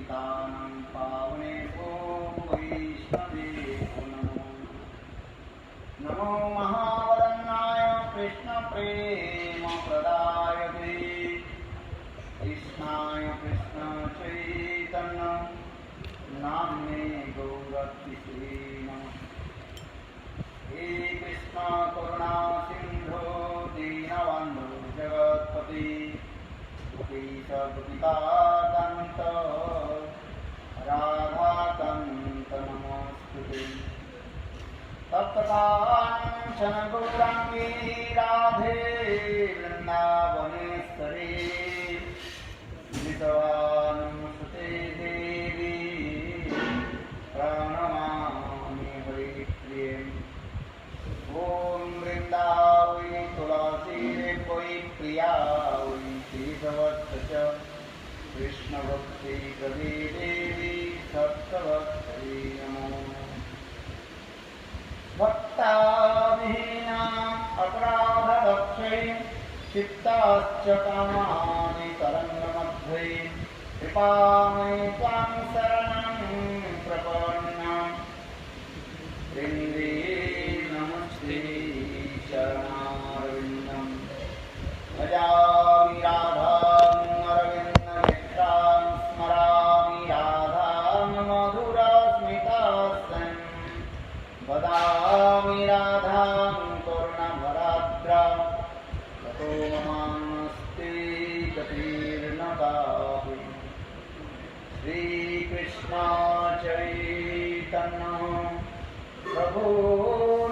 पतितानां पावनेभ्यो वैष्णवेभ्यो नमो नमो महावदन्नाय कृष्णप्रेमप्रदायते कृष्णाय कृष्णचैतन्य नाम्ने गौरतिसे नमः। हे कृष्ण करुणा सिंधु दीनबन्धु जगत्पति गोपीशगोपिकान्त राधाकान्त नमोस्तुते। तप्तकाञ्चन गौराङ्गी राधे वृन्दावनेश्वरी वितवानुसुते देवी प्रणमामि हरिप्रिये। ॐ वृन्दावै तुलसी वै प्रिया वै श्रीभवत्स च कृष्णभक्ति प्रदे देवी सप्तभक्ति नमो। भक्ताविहीनाम् अपराधदक्षै क्षिप्ताश्च कामानि तरङ्गमध्ये कृपामयि त्वां शरणं प्रपन्ना वृन्दे नमस्ते शरणारविन्दं। भजामि राधां अरविन्दनेत्रां स्मरामि राधां मधुरस्मितास्तं वदामि राधां करुणभराद्रां ततो ममास्ते गतिर्न गाहि। श्रीकृष्ण चैतन्य प्रभु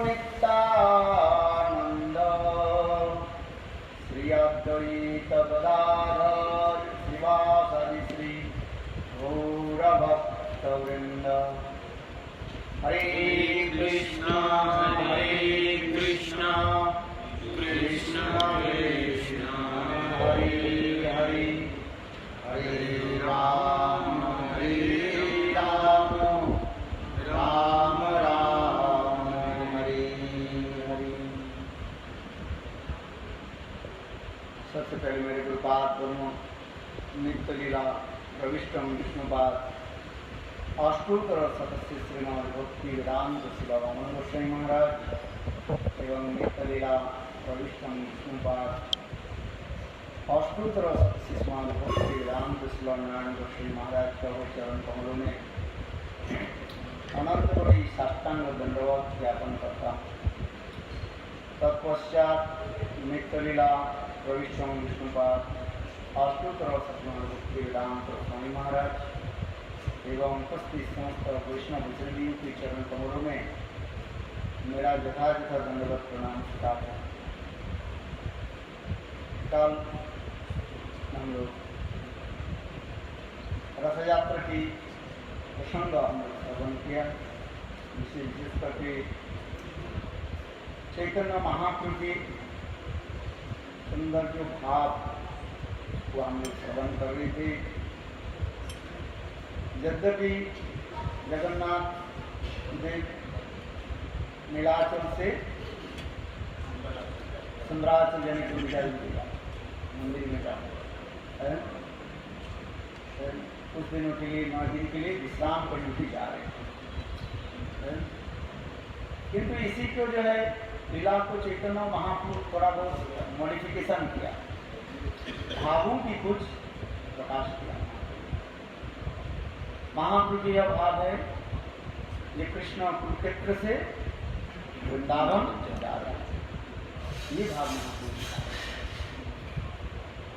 नित्यानंद श्री अद्वैत गदाधर श्रीवासादि श्री गौरभक्तवृंद। हरे कृष्ण कृष्ण कृष्ण हरे हरे हरे राम राम राम हरे हरे। सबसे पहले मेरे गुरुपाद दोनों नित्य लीला प्रविष्टम विष्णुपाद अष्टोत्तर सदस्य श्रीमद भक्ति वेदांत शिवानंद गोस्वामी महाराज एवं नित्य लीला प्रविष्टम विष्णुपाद अष्टोत्तर सदस्य श्रीमद भक्ति वेदांत शिवानंद गोस्वामी महाराज का चरण कमलों में अनंत बड़ी साष्टांग दंडवत ज्ञापन करता। तत्पश्चात नित्य लीला प्रविष्टम विष्णुपाद अष्टोत्तर सतनाम भक्ति वेदांत स्वामी महाराज एवं उपस्थित समस्त वैष्णव भजनियों के चरण कमलों में मेरा यथायथ दंडवत प्रणाम स्वीकार है। कल हम लोग रथ यात्रा की प्रसंग हम लोग श्रवण किया, विशेष करके चैतन्य महाप्रभु के सुंदर जो भाव को हम लोग श्रवण कर रहे थे। यद्यपि जगन्नाथ देव नीलाचल से सुंदराचल यानी कि मंदिर में जाते कुछ दिनों के लिए 9 दिन के लिए विश्राम पर ड्यूटी जा रहे हैं, किंतु इसी को जो है लीला को चैतन्य महाप्रभु थोड़ा बहुत मॉडिफिकेशन किया, भावों की कुछ प्रकाश किया। महाप्रभु की यह भाव है, ये कृष्ण कुरुक्षेत्र से वृंदावन जा रहा है, ये भाव महाप्रभु का।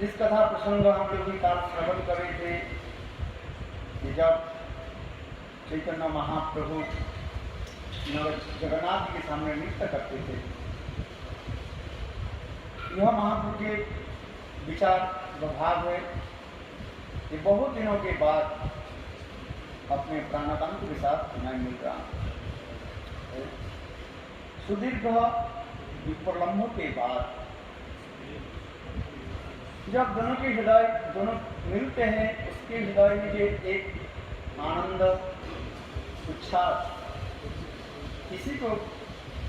इस कथा प्रसंग हम लोग भी काल श्रवण कर रहे थे कि जब चैतन्य महाप्रभु जगन्नाथ के सामने नृत्य करते थे, यह महाप्रभु के विचार भाव है कि बहुत दिनों के बाद अपने प्राणकांत के साथ नहीं मिल रहा, सुदीर्घ विप्रलम्बों के बाद जब दोनों के हृदय दोनों मिलते हैं, उसके हृदय में जो एक आनंद उच्छ्वास किसी को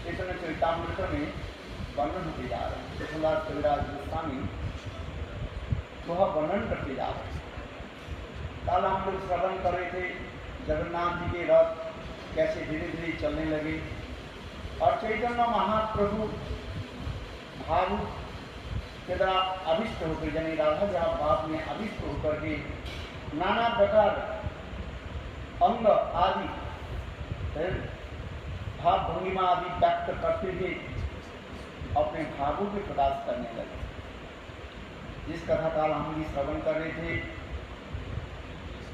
चैतन्य चरितामृत में वर्णन होते जा रहे हैं। कृष्णदास कविराज गोस्वामी वह वर्णन करते जा रहे हैं। कल हम लोग श्रवण कर रहे थे जगन्नाथ जी के रथ कैसे धीरे धीरे चलने लगे और चैतन्य महाप्रभु भावुक के द्वारा अभिष्ट होकर यानी राधा जहाँ भाव में अभिष्ट होकर के नाना प्रकार अंग आदि भाव भंगिमा आदि व्यक्त करते हुए अपने भावों के प्रकाश करने लगे। जिस कथा काल हम भी श्रवण कर रहे थे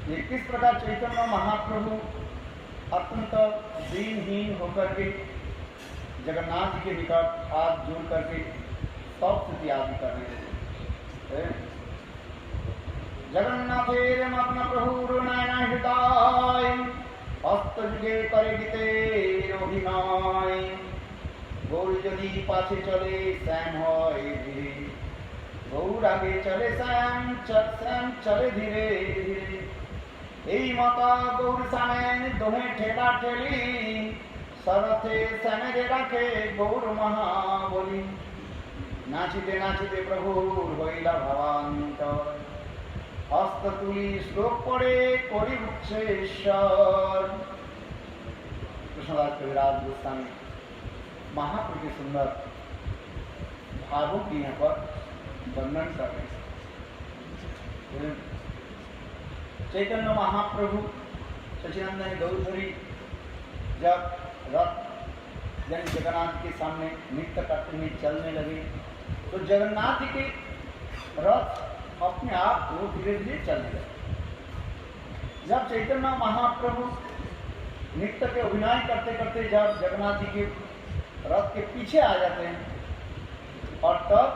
ये किस प्रकार चैतन्य महाप्रभु अत्यंत दीनहीन होकर के जगन्नाथ जी के निकट हाथ जोड़ करके स्तुति आदि कर रहे थे। जगन्नाथेर मग्न प्रभुर नयन हृदय हस्त जुगे करे गीते अभिनय गौर यदि पाछे चले श्याम হয় ধীরে गौर आगे चले श्याम चले धीरे धीरे এই মাতা গৌর সামনে দোহে ঠেলা ঠেলি सरथे श्यामे রাখে গৌর মহাবলী नाचिते नाचिते प्रभु হইলা ভাবান্তর हस्त तुली श्लोक पढ़े कोरी उच्चेश्वर। कृष्णदास कविराज गोस्वामी महाप्रभु के सुंदर भावों की यहाँ पर वर्णन कर रहे हैं। चैतन्य महाप्रभु सच्चिदानंद गौरधरी जब रथ यानी जगन्नाथ के सामने नृत्य करते हुए चलने लगे तो जगन्नाथ जी के रथ अपने आप वो धीरे धीरे चलने लगे। जब चैतन्य महाप्रभु नृत्य के अभिनय करते करते जब जगन्नाथ जी के रथ के पीछे आ जाते हैं और तब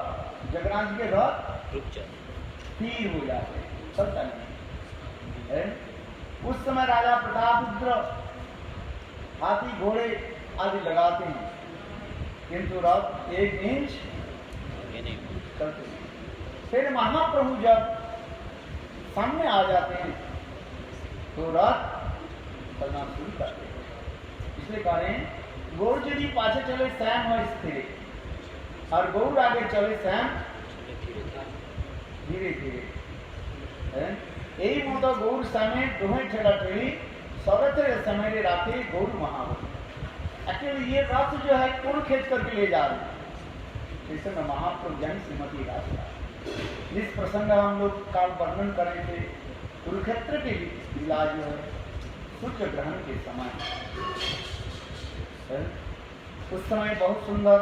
जगन्नाथ जी के रथ स्थिर हो जाते हैं, चलता नहीं है। उस समय राजा प्रतापरुद्र हाथी घोड़े आदि लगाते हैं किंतु रथ एक इंच चलते नहीं। फिर महाप्रभु जब सामने आ जाते हैं तो रथ चलना शुरू करते हैं। इसलिए कह रहे हैं गौर यदि पाछे चले श्याम है स्थिर और गौर आगे चले श्याम धीरे धीरे। यही मत गौर सामने दोहे ठेला ठेली सरथे समय राखे गौर महाबली। एक्चुअली ये रथ जो है कौन खींच करके ले जा रहे हैं जैसे मैं महाप्रभु जानी श्रीमती राधा जिस प्रसंग हम लोग काल वर्णन कर रहे थे कुरुक्षेत्र के लीला जो है सूर्य ग्रहण के समय उस समय बहुत सुंदर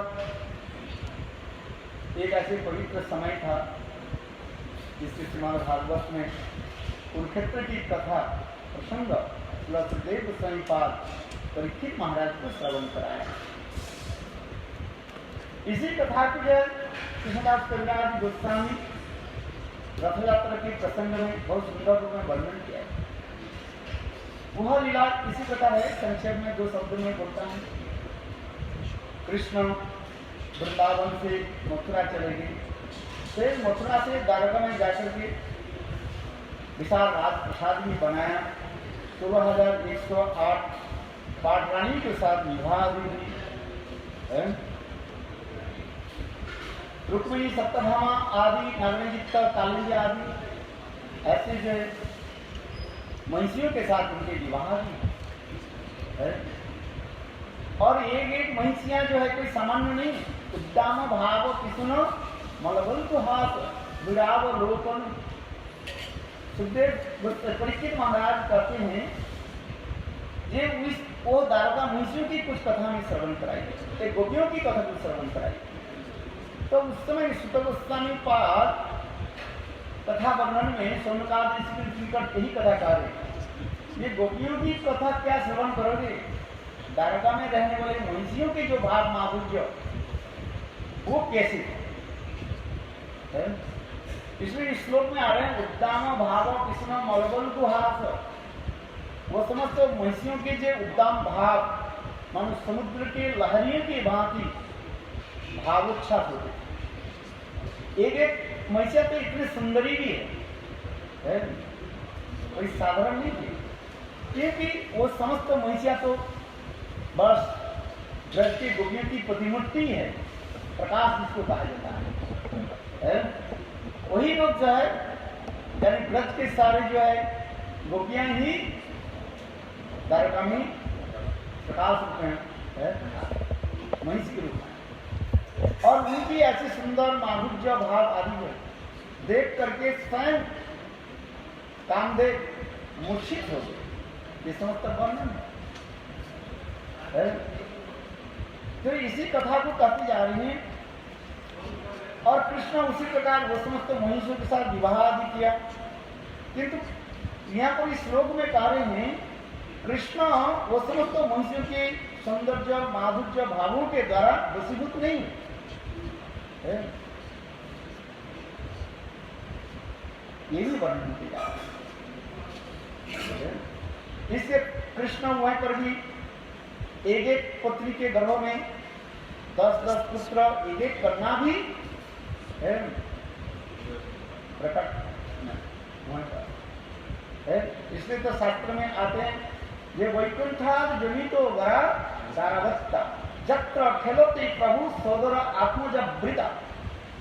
एक ऐसे पवित्र समय था जिसके श्रीमद् भागवत में कुरुक्षेत्र की कथा प्रसंग सुदेव गोस्वामी पाद परीक्षित महाराज को श्रवण कराया। इसी कथा को जो कृष्णदास कविराज गोस्वामी रथ यात्रा के प्रसंग में बहुत सुंदर रूप में वर्णन किया है। वह लीला इसी प्रकार है, संक्षेप में 2 शब्द में बोलता है। कृष्ण वृंदावन से मथुरा चले गए, फिर मथुरा से द्वारका में जाकर के विशाल राज प्रसाद भी बनाया। 16,108 पाटरानी के साथ विवाह हुई। रुक्मिणी सप्तभामा आदि नागराजित कालिंदी आदि ऐसे जो महिषियों के साथ उनके विवाह भी है। और एक महिषियां जो है कोई सामान्य नहीं, उद्दाम भाव किसुनो मलबल को हाथ विराव लोकन। सुखदेव परीक्षित महाराज कहते हैं ये वो द्वारका महिषियों की कुछ कथा में श्रवण कराई गई, गोपियों की कथा को श्रवण कराई। तो उस समय सुत गोस्वामी पाद कथा वर्णन में सोमनाथ ऋषि के निकट यही कथा कह रहे, ये गोपियों की कथा क्या श्रवण करोगे, द्वारका में रहने वाले महिषियों के जो भाव माधुर्य वो कैसे है। इसलिए इस श्लोक में आ रहे हैं उद्दाम भाव कृष्ण मलबल गुहास। वो समस्त महिषियों के जो उद्दाम भाव मानो समुद्र के लहरियों की भांति भावोच्छास होते। एक महिषिया तो इतनी सुंदरी भी है, कोई साधारण नहीं थी, क्योंकि वो समस्त महिषिया तो बस ब्रज की गोपियों की प्रतिमूर्ति है, प्रकाश जिसको कहा जाता है। वही लोग जो है यानी ब्रज के सारे जो है गोपियां ही द्वारका में प्रकाश रूप में है, महिष के रूप में, और उनकी ऐसी सुंदर माधुर्य भाव आदि है देख करके स्वयं कामदेव मूर्छित हो गए। ये समस्त वर्णन है। तो इसी कथा को कहती जा रही है। और कृष्ण उसी प्रकार वो समस्त महिषों के साथ विवाह आदि किया, किंतु यहाँ पर इस श्लोक में कह रहे हैं कृष्ण वो समस्त महिषों के सौंदर्य माधुर्य भावों के द्वारा वशीभूत नहीं है। ये भी वर्णन किया। इससे कृष्ण वहीं पर भी एक एक पत्नी के गर्भ में 10-10 पुत्र एक एक करना भी प्रकट है। इसलिए तो शास्त्र में आते हैं ये वैकुंठाद जनितो वरा दारावस्था जत्र खेलोते प्रभु सोदर आत्मजा वृता।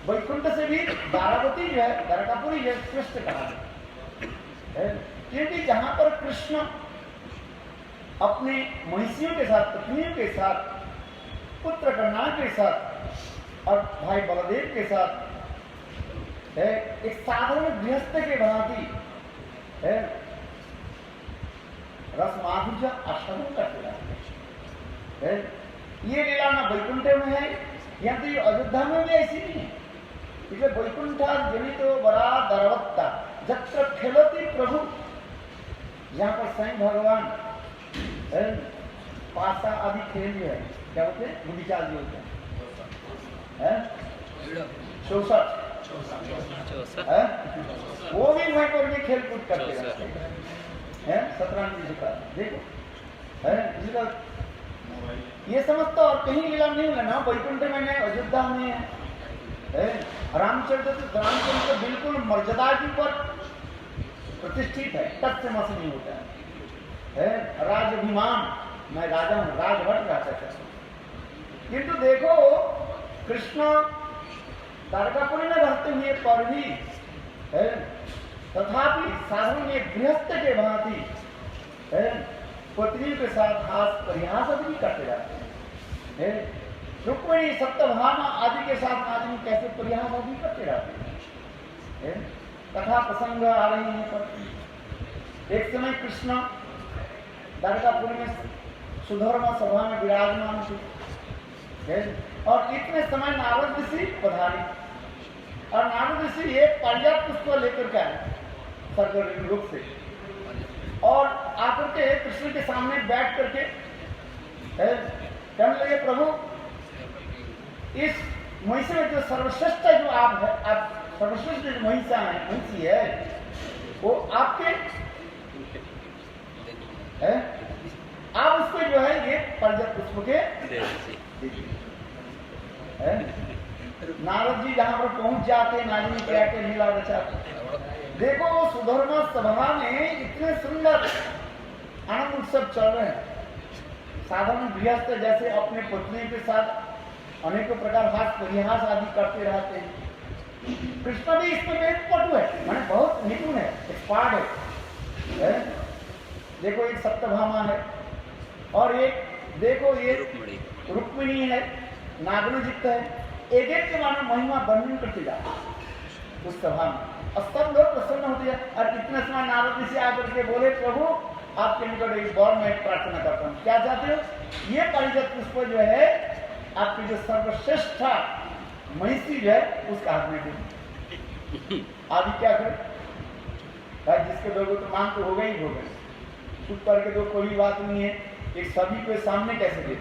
वैकुंठ से भी दारावती जो है द्वारकापुरी जो श्रेष्ठ कहा है, क्योंकि जहां पर कृष्ण अपने महिषियों के साथ पत्नियों के साथ पुत्र कन्या के साथ और भाई बलदेव के साथ है एक साधारण गृहस्थ के भांति है रस माधुर्य आस्वादन करते रहते हैं। ये लीला ना वैकुंठ में है, यहाँ तो ये अयोध्या में भी ऐसी नहीं है। इसलिए वैकुंठा जनित बड़ा दरवत्ता जत्र खेलती प्रभु, यहाँ पर स्वयं भगवान पासा आदि खेल जो है क्या होते हैं गुंडिचाल जी होते हैं 64 वो भी वहीं पर भी खेल कूद करते हैं। शतरंज जी का देखो है ये समझता और कहीं लीला नहीं लेना वैकुंठ में नहीं अयोध्या में है। रामचंद्र बिल्कुल मर्यादा के ऊपर प्रतिष्ठित है, तट से मस नहीं होता है। राजभिमान मैं राजा हूँ, राजभट रहता है। किंतु देखो कृष्ण द्वारकापुरी में रहते हुए पर भी है तथापि साधारण एक गृहस्थ के भांति है पत्नी के साथ हास परिहास भी करते रहते हैं। रुक्मिणी सप्तभामा आदि के साथ आदमी कैसे परिहास आदि करते रहते हैं। कथा प्रसंग आ रही है पर एक समय कृष्ण द्वारकापुर में सुधर्मा सभा में विराजमान थे और इतने समय नारद ऋषि पधारी और नारद ऋषि एक पारिजात पुष्प लेकर के आए स्वर्ग लोक से और आकर के कृष्ण के सामने बैठ करके कहने लगे प्रभु इस महिषी में जो सर्वश्रेष्ठ जो आप है, आप सर्वश्रेष्ठ जो महिषा है महिषी है वो आपके है, आप उसको जो है ये पारिजात पुष्प के नारद जी जहां पर पहुंच जाते नारद जी क्या के लीला रचाते। देखो वो सुधर्मा सभा में इतने सुंदर आनंद उत्सव चल रहे हैं। साधारण गृहस्थ जैसे अपने पत्नी के साथ अनेकों प्रकार हास परिहास आदि करते रहते हैं। कृष्ण भी इसमें एक पटु है, माने बहुत निपुण है, एक्सपर्ट है। देखो एक सप्तभामा है और एक देखो ये रुक्मिणी है, नागनुजित है। एक एक के मानो महिमा वर्णन करते जाते उस सभा में और सब लोग प्रसन्न होते हैं। और इतना समय नारद जी से आकर के बोले प्रभु आपके निकट एक बार मैं प्रार्थना करता हूँ, क्या चाहते हो? ये पारिजात पुष्प जो है आपकी जो सर्वश्रेष्ठ महिषी जो है उसका हाथ में दे। आदि क्या करे भाई जिसके दोगे तो मांग तो हो गई हो गई, चुप करके तो कोई बात नहीं है। एक सभी को सामने कैसे दे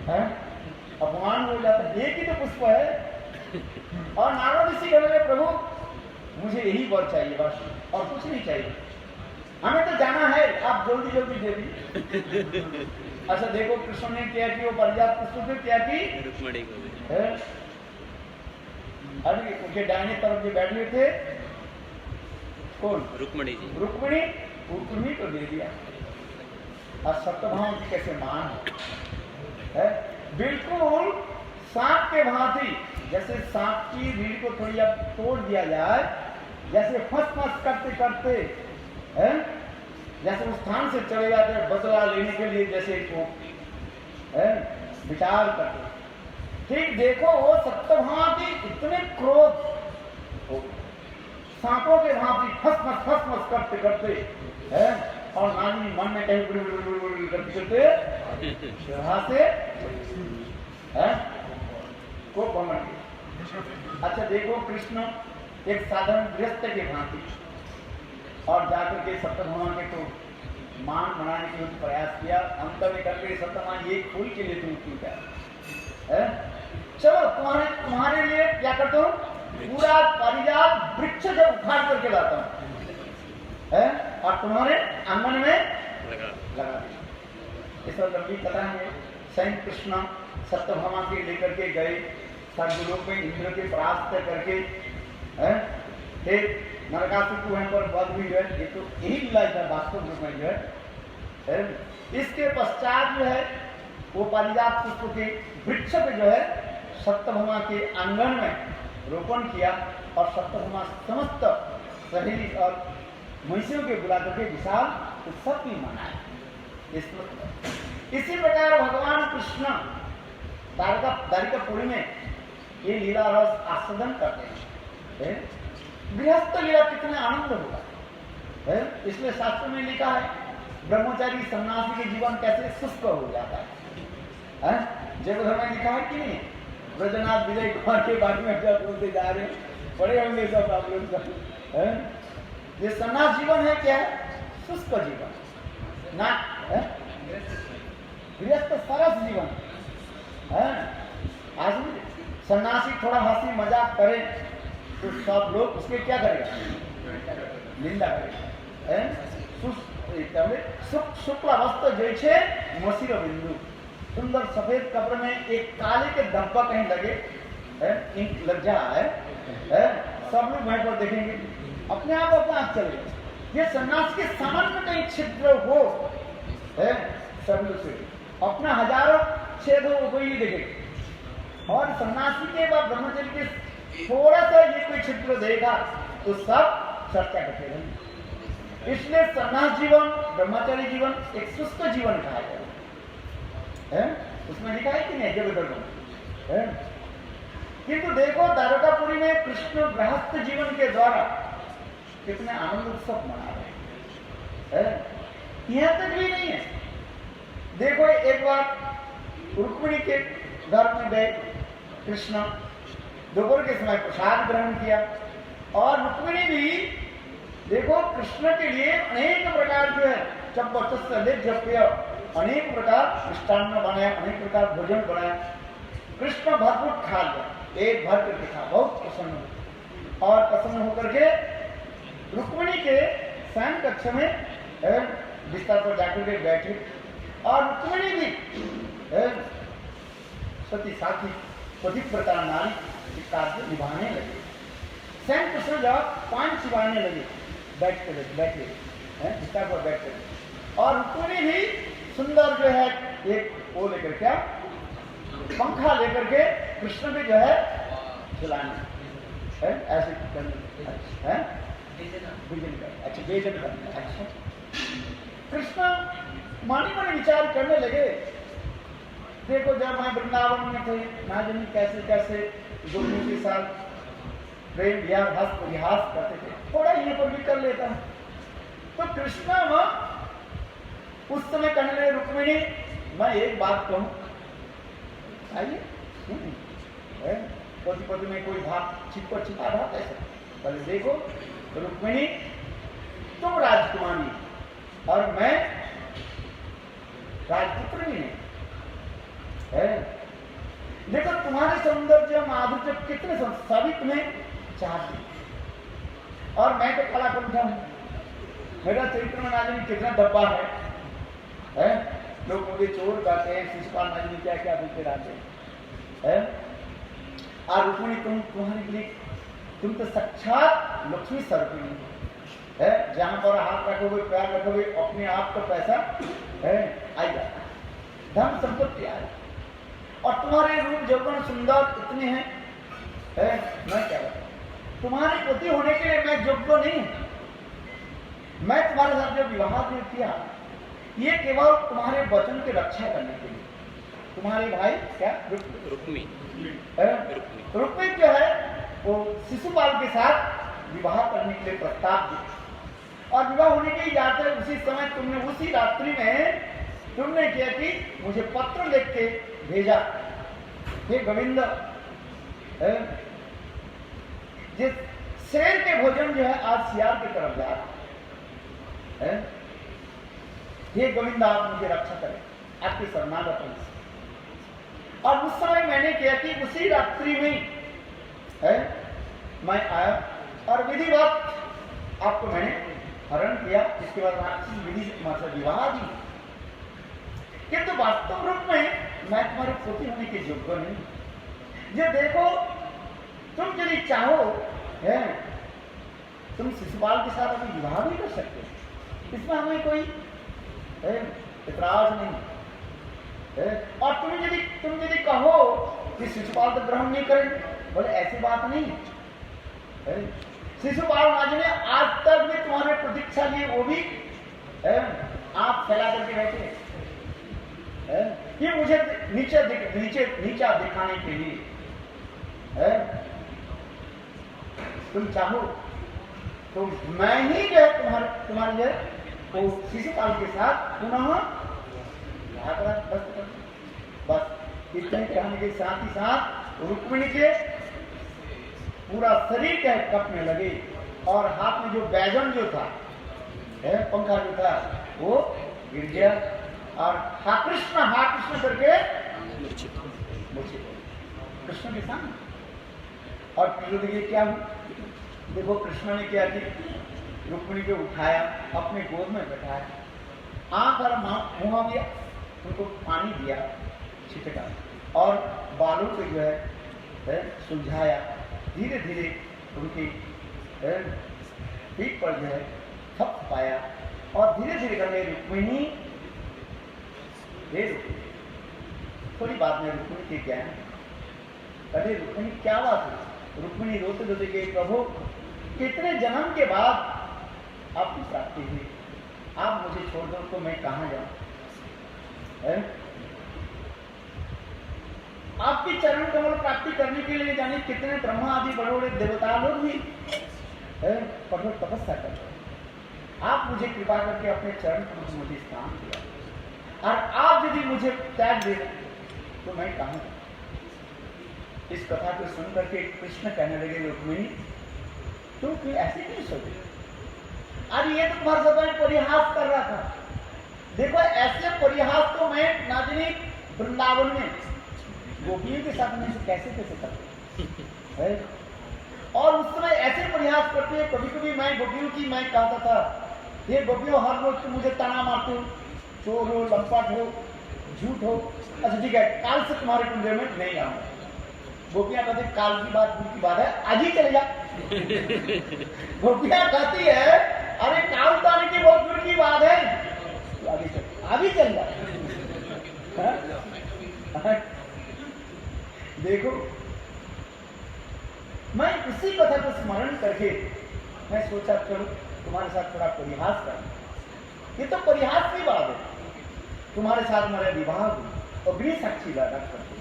हैं? अपमान हो जाता है। एक ही तो पुष्प है और नारद ऋषि कहने लगे प्रभु मुझे यही वर चाहिए बस और कुछ नहीं चाहिए, हमें तो जाना है, आप जल्दी जल्दी दे दी। अच्छा देखो कृष्ण ने क्या कि वो पारिजात पुष्प से क्या की रुक्मिणी को अरे उनके दाहिने तरफ जो बैठ हुए थे कौन? रुक्मिणी जी। रुक्मिणी को दे दिया। और सप्तभामा की कैसे मान है बिल्कुल सांप के भांति, जैसे सांप की रीढ़ को थोड़ी अब तोड़ दिया जाए, जैसे फंस करते करते है? जैसे उस स्थान से चले जाते हैं बदला लेने के लिए, जैसे वो है विचार करते। ठीक देखो वो सत्यभामा की इतने क्रोध हो, सांपों के भांति फस करते करते है, और नानी मन में कहीं करते से है को घमंड। अच्छा देखो कृष्ण एक साधारण गृहस्थ के भांति और जाकर के सत्यभामा के तो मान बनाने के लिए प्रयास किया, अंत में करके सत्यभामा एक फूल के लिए तुम क्यों क्या है? चलो तुम्हारे लिए क्या करता हूँ, पूरा पारिजात वृक्ष जब उखाड़ करके लाता हूँ है, और तुम्हारे आंगन में लगा इस लंबी कथा है। स्वयं कृष्ण सत्यभामा के लेकर के गए स्वर्गलोक में इंद्र के परास्त करके है, नरकासुर को वहीं पर वध भी है। ये तो यही लीला है वास्तव रूप में जो है। इसके पश्चात जो है वो पारिजात पुष्प के वृक्ष पे जो है सत्यभामा के आंगन में रोपण किया, और सत्यभामा समस्त सहेली और महिषियों के बुला करके विशाल उत्सव भी मनाए। इसी प्रकार भगवान कृष्ण द्वारिकापुरी में ये लीला रस आस्वादन करते हैं। गृहस्थ लीला कितने आनंद होगा है? इसलिए शास्त्र में लिखा है ब्रह्मचारी सन्यासी के जीवन कैसे शुष्क हो जाता है? जगह में लिखा है कि नहीं? ब्रजनाथ विजय कुमार के बारे में जब बोलते जा रहे हैं, पढ़े होंगे सब आप लोग। ये सन्यास जीवन है क्या है? शुष्क जीवन ना है, गृहस्थ सरस जीवन है। आज सन्यासी थोड़ा हंसी मजाक करे तो सब लोग उसके क्या करेगा, निंदा करेगा। शुक्ल वस्त्र जैसे मसीर बिंदु, सुंदर सफेद कपड़े में एक काले के धब्बा कहीं लगे है, इंक लग जा है, सब लोग वहीं पर देखेंगे, अपने आप अपना आंख चलेगा। ये सन्यास के सामान में कहीं छिद्र हो है, सब लोग से अपना हजारों छेद हो कोई नहीं देखेगा। और सन्यासी के बाद ब्रह्मचर्य के थोड़ा सा ये कोई छिद्र देगा तो सब चर्चा करते रहेंगे। इसलिए सन्यास जीवन ब्रह्मचारी जीवन एक शुष्क जीवन कहा गया है। उसमें लिखा है कि नहीं जगत है। किंतु देखो द्वारकापुरी में कृष्ण गृहस्थ जीवन के द्वारा कितने आनंद उत्सव मना रहे हैं। यहां तक भी नहीं है, देखो एक बार रुक्मिणी के घर में गए कृष्ण, दोपहर के समय प्रसाद ग्रहण किया, और रुक्मिणी भी देखो कृष्ण के लिए अनेक प्रकार जो है जप्य अनेक प्रकार मिष्टान्न बनाया, अनेक प्रकार भोजन बनाया। कृष्ण भरपूर खा लिया, पेट भर करके खा, बहुत प्रसन्न हुआ, और प्रसन्न होकर के रुक्मिणी के शयन कक्ष में बिस्तर पर जाकर के बैठे, और रुक्मिणी भी सती साथी पतिव्रता नारी कार्य निभाने लगे। स्वयं कृष्ण जब पान चिबाने लगे बैठते बिस्तर पर बैठते, और रुक्मिणी भी सुंदर जो है एक वो लेकर क्या पंखा लेकर के कृष्ण भी जो है खिलाने है, ऐसे करने है, अच्छा बेजन करने। अच्छा कृष्ण मानी मानी विचार करने लगे, देखो जब मैं वृंदावन में थे ना जानी कैसे कैसे गोपियों के साथ प्रेम परिहास करते थे, थोड़ा ये पर भी कर लेता हूं। तो कृष्ण उस समय कहने लगे रुक्मिणी मैं एक बात कहूं, आइए पति पति में कोई भाव छिपा छिपा रहा ऐसा, पहले देखो रुक्मिणी तुम राजकुमारी और मैं राजपुत्र भी नहीं है। देखो तुम्हारे सौंदर्य माधुर्य कितने सभी तुम्हें चाहते, और मैं तो खड़ा कर उठा हूं, मेरा चरित्र में ना जाने कितना डब्बा है? लोग मुझे चोर कहते हैं, शिशुपाल ना जाने क्या क्या बोलते रहते हैं। और रुक्मिणी तुम्हारे लिए तुम तो साक्षात लक्ष्मी स्वरूपिणी है, जहां पर हाथ रखोगे पैर रखोगे अपने आप का पैसा है आ जाता है, धन संपत्ति आए, और तुम्हारे रूप जौवन सुंदर इतने हैं है, मैं क्या बताऊं, तुम्हारे पति होने के लिए मैं योग्य नहीं हूं, मैं तुम्हारे साथ जो विवाह जो किया ये केवल तुम्हारे वचन की रक्षा करने के लिए। तुम्हारे भाई क्या रुक्मी जो है वो शिशुपाल के साथ विवाह करने के लिए प्रस्ताव दिया, और विवाह होने के ही जाते उसी समय तुमने उसी रात्रि में तुमने किया कि मुझे पत्र लिख के भेजा, हे गोविंद जिस शेर के भोजन जो है आज सियार की तरफ जा रहा है, हे गोविंद आप मुझे रक्षा करें, आपकी शरणागत हूं। और उस समय मैंने किया कि उसी रात्रि में मैं आया और विधिवत आपको मैंने हरण किया, इसके बाद विधि से तुम्हारे साथ विवाह दी, किंतु वास्तव रूप में मैं तुम्हारे पोती होने के योग्य नहीं। ये देखो तुम यदि चाहो है तुम शिशुपाल के साथ अभी विवाह भी कर सकते हो, इसमें हमें कोई इतराज नहीं है। और तुम यदि कहो कि शिशुपाल तो ग्रहण नहीं करेंगे, बोले ऐसी बात नहीं है। शिशुपाल महाराज ने आज तक भी तुम्हारे प्रतीक्षा लिए वो भी आप फैला करके बैठे कि मुझे नीचा दिखाने के लिए तुम चाहो तो मैं ही जो है तुम्हारे जो है वो शिशुपाल के साथ पुनः बस इतने कहने के साथ ही साथ रुक्मिणी के पूरा शरीर के कपने लगे और हाथ में जो बैजन जो था पंखा जो था वो गिर गया और हा कृष्ण करके कृष्ण के सामने। और फिर देखिए क्या हुआ, देखो कृष्ण ने क्या किया, रुक्मिणी को उठाया, अपने गोद में बैठाया, आंख और मुंह में उनको पानी दिया छिटका और बालों से जो है सुलझाया, धीरे धीरे उनकी पीठ पर जो है थप पाया और धीरे धीरे करके रुक्मिणी थोड़ी बात में रुक्मिणी के क्या है, अरे रुक्मिणी क्या बात है, रुक्मिणी रोते रोते के प्रभु कितने जन्म के बाद आपकी प्राप्ति हुई, आप मुझे छोड़ दो तो मैं कहाँ जाऊं, आपकी चरण कमल प्राप्ति करने के लिए जाने कितने ब्रह्मा आदि बड़े बड़े देवता लोग भी कठोर तपस्या कर रहे, आप मुझे कृपा करके अपने चरण कमल मुझे स्थान दिया और आप यदि मुझे त्याग दे तो मैं कहाँ जाऊं। इस कथा को सुनकर के कृष्ण कहने लगे रुक्मिणी तुम क्यों ऐसे क्यों सोचे, अरे ये तो तुम्हारे साथ परिहास कर रहा था, देखो ऐसे परिहास तो मैं नाजनी वृंदावन में गोपियों के साथ में कैसे करते है? और उस समय ऐसे प्रयास करते हैं, कभी कभी मैं गोपियों की मैं कहता था ये गोपियों हर रोज तो मुझे ताना मारते हो, चोर हो, लंपट हो, झूठ हो, अच्छा ठीक है काल से तुम्हारे कुंज में नहीं आऊंगा। गोपियां कहते काल की बात दूर की बात है, आज ही चले जा। गोपियां कहती है अरे काल तो आने की बहुत दूर की बात है, तो आगे चल जा। देखो मैं इसी कथा को स्मरण करके मैं सोचा चलो तुम्हारे साथ थोड़ा परिहास कर, ये तो परिहास की बात है, तुम्हारे साथ मेरा विवाह हुआ, अग्नि साक्षी लगा करके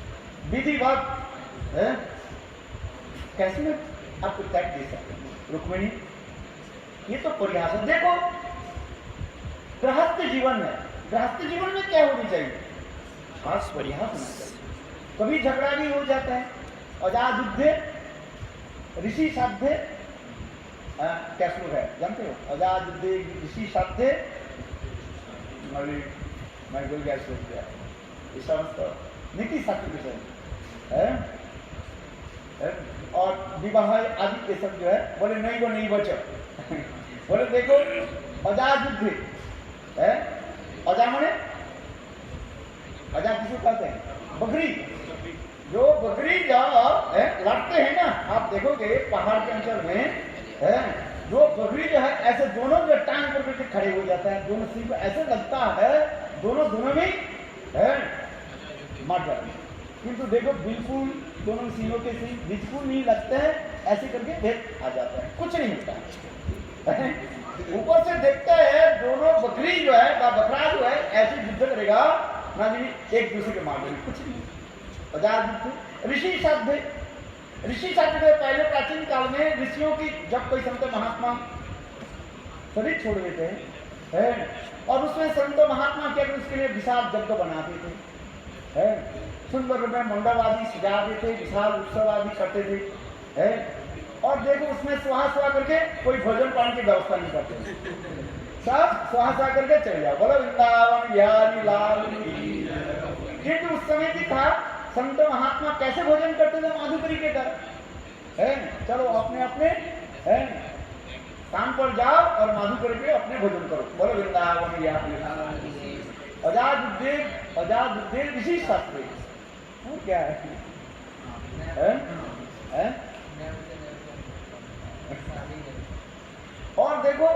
विधिवत कैसे मैं आपको त्याग दे सकता हूँ रुक्मिणी, ये तो परिहास है। देखो गृहस्थ जीवन में क्या होनी चाहिए, खास परिहास होना चाहिए। कभी झगड़ा भी हो जाता है, अजायुद्धे ऋषि साध्ये क्या श्लोक है जानते हो, अजायुद्धे ऋषि साध्ये मैं बोल गया श्लोक गया, ये समस्त नीति शास्त्र विषय है। और विवाह आदि के सब जो है बोले नहीं वो नहीं बचो बोले देखो अजायुद्धे है, अजा मने अजा किसको कहते हैं, बकरी, जो बकरी जब लड़ते हैं ना, आप देखोगे पहाड़ के अंचल में है जो बकरी जो है ऐसे दोनों जो टांग पर करके खड़े हो जाता है, दोनों सिंह को ऐसे लगता है दोनों में है मर जाते हैं, किंतु देखो बिल्कुल दोनों सिंहों के सिंह बिल्कुल नहीं लगते हैं, ऐसे करके भेद आ जाता है, कुछ नहीं होता है। ऊपर से देखते हैं दोनों बकरी जो है बकरा जो है ऐसे युद्ध करेगा ना जी, एक दूसरे के मार देंगे, कुछ नहीं। हजार ऋषि शब्द पहले प्राचीन काल में ऋषियों की जब कोई संत महात्मा शरीर छोड़ देते हैं और उसमें संत महात्मा क्या उसके लिए विशाल यज्ञ बनाते थे, सुंदर रूप में मंडप आदि सजा देते, विशाल उत्सव आदि करते थे, और देखो उसमें सुहा करके कोई भोजन पानी की व्यवस्था नहीं करते, सब सुहा करके चले जाओ, बोलो वृंदावन बिहारी लाल। किंतु उस समय भी था संत महात्मा कैसे भोजन करते थे, माधुकरी के घर है, चलो अपने अपने काम पर जाओ और माधुकरी के अपने भोजन करो, बोलो वृंदावन बिहारी। अजाद विशेष शास्त्री क्या है? और देखो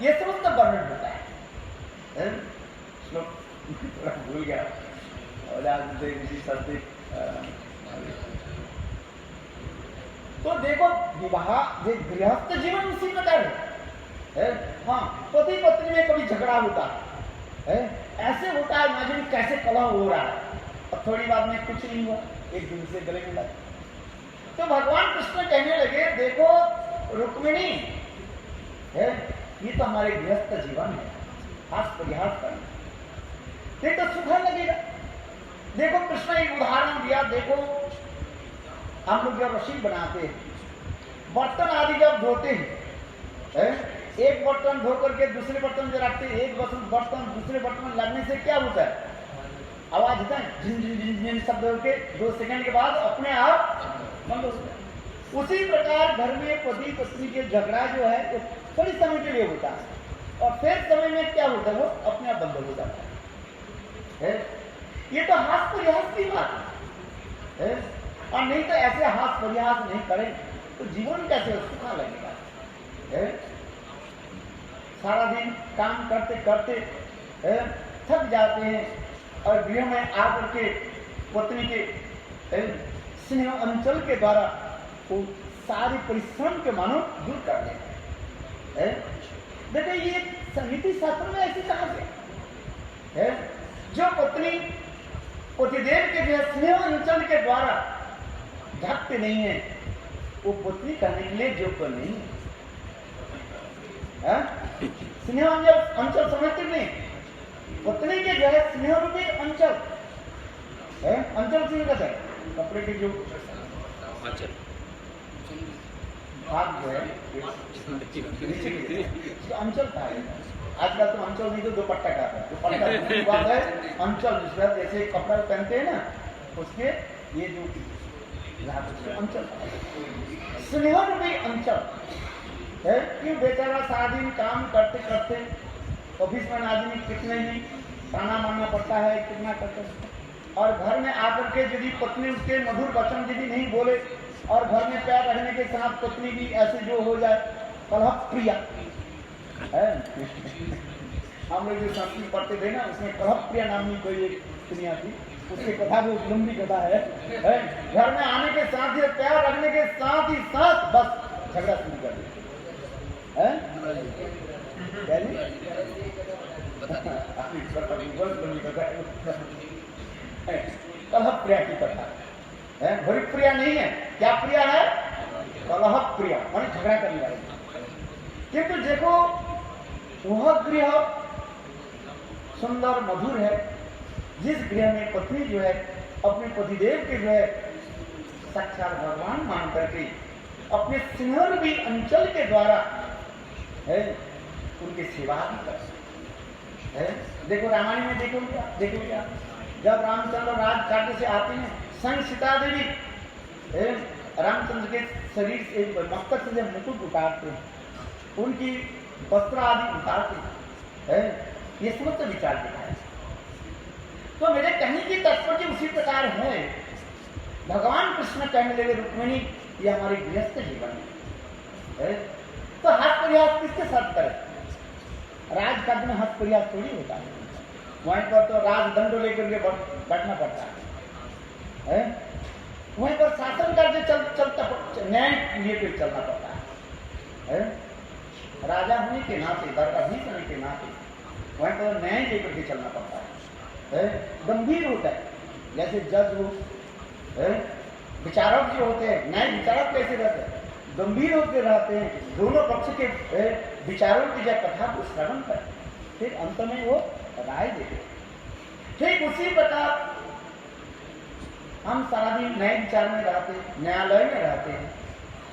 ये समस्त वर्णन होता है, श्लोक भूल गया। तो देखो विवाह गृहस्थ जीवन उसी प्रकार है। हाँ, पति पत्नी में कभी झगड़ा होता है, ऐसे होता है इमेजिन कैसे कलह हो रहा है, और थोड़ी बात में कुछ नहीं हुआ, एक दिन से गले मिला। तो भगवान कृष्ण कहने लगे देखो रुक्मिणी है, ये तो हमारे गृहस्थ जीवन है, हास परिहास करना ये तो सुखा लगेगा। देखो कृष्ण एक उदाहरण दिया, देखो हम लोग जब रसोई बनाते हैं, बर्तन आदि जब धोते हैं, एक बर्तन धो करके दूसरे बर्तन में रखते हैं, एक बर्तन दूसरे बर्तन में लगने से क्या होता है, आवाज होता है, झिन झिन झिन झिन शब्द होके 2 सेकंड के बाद अपने आप बंद हो जाता है। उसी प्रकार घर में पति पत्नी के झगड़ा जो है तो थोड़ी समय के लिए होता है, और फिर समय में क्या होता है, वो अपने आप बंद हो जाता है। ये तो हास परिहास की बात है, और नहीं तो ऐसे हास परिहास नहीं करें तो जीवन कैसे सुखा लगेगा है? सारा दिन काम करते करते थक जाते हैं, और गृह में आकर के पत्नी के स्नेह अंचल के द्वारा वो सारे परिश्रम के मानो दूर कर देते हैं। देखिए ये संगीति शास्त्र में ऐसी कहा है, जो पत्नी पतिदेव के जो स्नेह अंचल के द्वारा ढकते नहीं है, वो पत्नी करने के लिए योग्य नहीं है। स्नेह अंचल समझते नहीं, पत्नी के जो है स्नेह रूपी अंचल है, अंचल से कहते हैं कपड़े के जो भाग जो है अंचल था। आजकल तो अंचल नहीं तो दुपट्टा का है, दुपट्टा बात है, अंचल दूसरा जैसे कपड़ा पहनते हैं ना, उसके ये जो अंचल स्नेह रूपी अंचल है। क्यों बेचारा सारा दिन काम करते करते ऑफिस में आदमी कितने ही ताना मारना पड़ता है, कितना करते हैं, और घर में आकर के यदि पत्नी उसके मधुर वचन यदि नहीं बोले, और घर में पैर रहने के साथ पत्नी भी ऐसे जो हो जाए कलह प्रिया है। हम लोग जो संस्कृत पढ़ते थे ना, उसमें कलह प्रिया नाम की कोई एक दुनिया थी, उसकी कथा जो लंबी कथा है। घर में आने के साथ ही पैर रखने के साथ ही साथ बस झगड़ा शुरू कर देते कलह प्रिया की कथा है, बड़ी प्रिया नहीं है। क्या प्रिया है? कलह प्रिया, माने झगड़ा करने वाले। किंतु देखो वह गृह सुंदर मधुर है, जिस गृह में पत्नी जो है अपने पतिदेव के जो है साक्षात भगवान मान करके अपने स्नेह भी अंचल के द्वारा है उनकी सेवा भी कर है। देखो रामायण में देखो क्या जब रामचंद्र राज काट से आते हैं, संग सीता देवी रामचंद्र के शरीर से मस्तक से मुकुट उतारते हैं, उनकी वस्त्र आदि उतारते हैं, ये समस्त विचार दिखाया। तो मेरे कहने की तात्पर्य उसी प्रकार है। भगवान कृष्ण कहने लगे रुक्मिणी ये हमारी गृहस्थ जीवन है, तो हाथ परिहास किसके साथ करें? राजकाज में हाथ परिहास थोड़ी होता है, वहीं पर तो राजदंड लेकर के बैठना पड़ता है, वहीं पर शासन करके चलता न्याय लिए फिर चलना पड़ता है। राजा होने के नाते, दरगाधीश होने के नाते वहीं पर न्याय लेकर के चलना पड़ता है। गंभीर होता है, जैसे जज हो, विचारक जो होते हैं, न्याय विचारक कैसे रहते हैं, गंभीर होकर रहते हैं, दोनों पक्ष के विचारों की जब कथा को श्रवण करें, फिर अंत में वो राय देते। ठीक उसी प्रकार हम सारा दिन नए विचार में रहते हैं, न्यायालय में रहते हैं,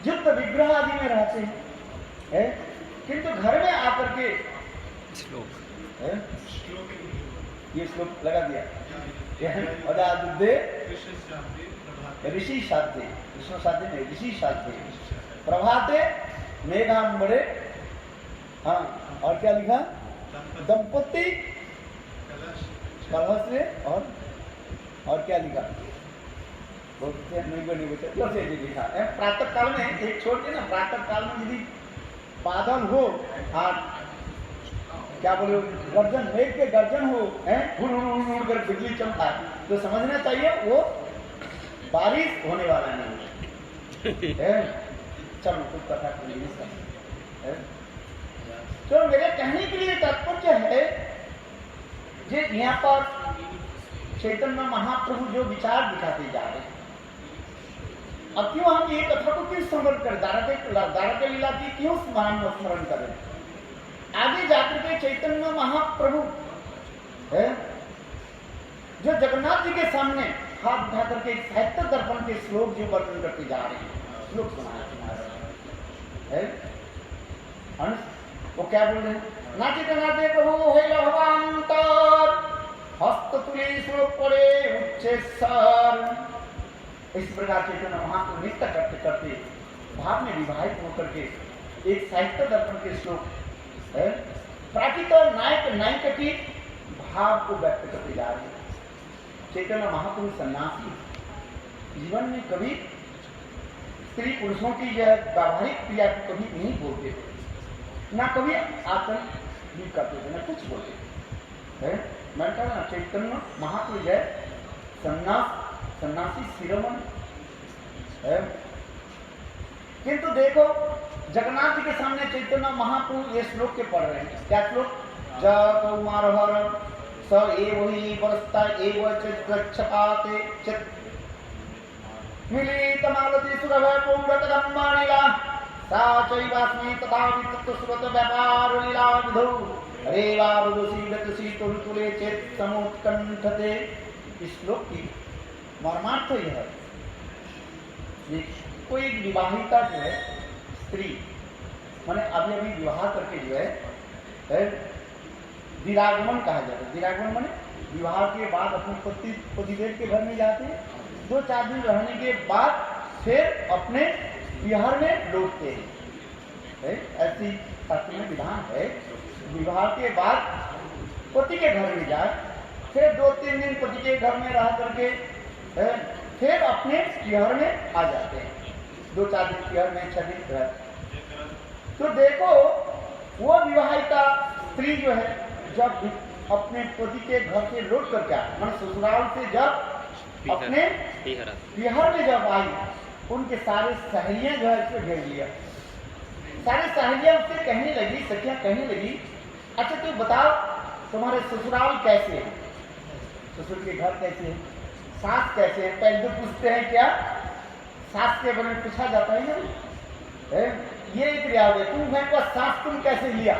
युद्ध विग्रह आदि में रहते हैं, किंतु घर में आकर के ये श्लोक लगा दिया, ऋषि साध्य, विष्णु साध्य नहीं, ऋषि साध्य, प्रभाते मेघांबरे, हाँ, और क्या लिखा, दंपति कलह से, और क्या लिखा, नहीं लिखा है। प्रातः काल में एक छोड़ के ना, प्रातः काल में यदि बादल हो, क्या बोले, गर्जन, मेघ के गर्जन हो, हुड़ कर बिजली चमका, तो समझना चाहिए वो बारिश होने वाला नहीं है। चलो कुछ कथा तो मेरे कहने के लिए तात्पर्य है जे यहाँ पर चैतन्य महाप्रभु जो विचार दिखाते जा रहे हैं, अब क्यों हम ये कथा को क्यों स्मरण करें, द्वारका लीला की क्यों स्मरण करें, आगे जाकर के चैतन्य महाप्रभु है जो जगन्नाथ जी के सामने हाथ उठा करके साहित्य दर्पण के श्लोक जो वर्णन करते जा रहे हैं, श्लोक सुना है, वो क्या बोल रहे हैं, नाचित नाचे प्रभु है लहवांतर हस्त तुले श्लोक पड़े उच्चे सर। इस प्रकार चैतन्य महाप्रभु नृत्य करते करते भाव में विवाहित होकर के एक साहित्य दर्पण के श्लोक है, प्राकृत और नायक नायिका की भाव को व्यक्त करते जा रहे हैं। चैतन्य महाप्रभु सन्यासी जीवन में कभी स्त्री पुरुषों की यह व्यावहारिक क्रिया को कभी नहीं बोलते थे, ना कभी आसन भी करते थे, ना कुछ बोलते थे। मैंने कहा ना चैतन्य महाप्रभु है सन्यासी शिरोमण है। किंतु देखो जगन्नाथ जी के सामने चैतन्य महाप्रभु ये श्लोक के पढ़ रहे हैं, क्या श्लोक, ज कौमार हर स एव ही वरस्ता एव गच्छपाते चित मिलित मालती सुरभ पौरकदम्बानिला सा चैवास्मि तथा वित्त सुरत व्यापार लीला विधौ रेवा बुदुसीदत शीतुलतुले चेत समुत्कंठते। इस श्लोक की मर्मार्थ यह है, कोई विवाहिता जो है स्त्री, माने अभी अभी विवाह करके जो है विरागमन कहा जाता है। विरागमन माने विवाह के बाद अपने पतिदेव के घर में जाते हैं, 2-4 दिन रहने के बाद फिर अपने बिहार में लौटते हैं। ऐसी शास्त्र में विधान है, विवाह के बाद पति के घर में जाए, फिर 2-3 दिन पति के घर में रह करके फिर अपने बिहार में आ जाते हैं, 2-4 दिन बिहार में, 6 दिन रह। तो देखो वो विवाहिता स्त्री जो है जब अपने पति के घर से लौट कर क्या, मतलब ससुराल से जब अपने बिहार में जब आई, उनके सारे सहेलियां जो है इसको घेर लिया। सारी सहेलियां उससे कहने लगी, सखियां कहने लगी, अच्छा तू बताओ तुम्हारे ससुराल कैसे है, ससुर के घर कैसे है, सास कैसे है। पहले तो पूछते हैं क्या, सास के बारे में पूछा जाता है ना, ये एक रिवाज है, तुम घर पर सास तुम कैसे लिया,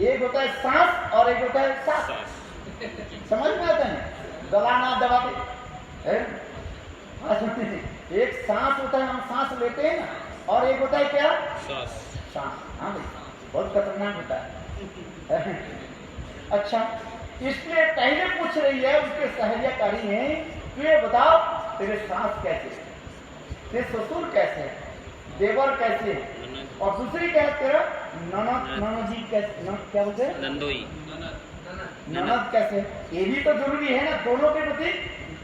एक होता है सांस और एक होता है सास, समझ में आता है, दलाना दबाते, एक सांस होता है, हम सांस लेते हैं ना, और एक होता है क्या, सांस। हाँ भाई बहुत खतरनाक होता है। अच्छा इसलिए पहले पूछ रही है उसके सहेलियाकारी है, तू ये बताओ तेरे सास कैसे है, तेरे ससुर कैसे है, देवर कैसे है, और दूसरी क्या है तेरा ननद जी कैसे, क्या बोलते हैं, ननद कैसे है। ये भी तो जरूरी है ना, दोनों के प्रति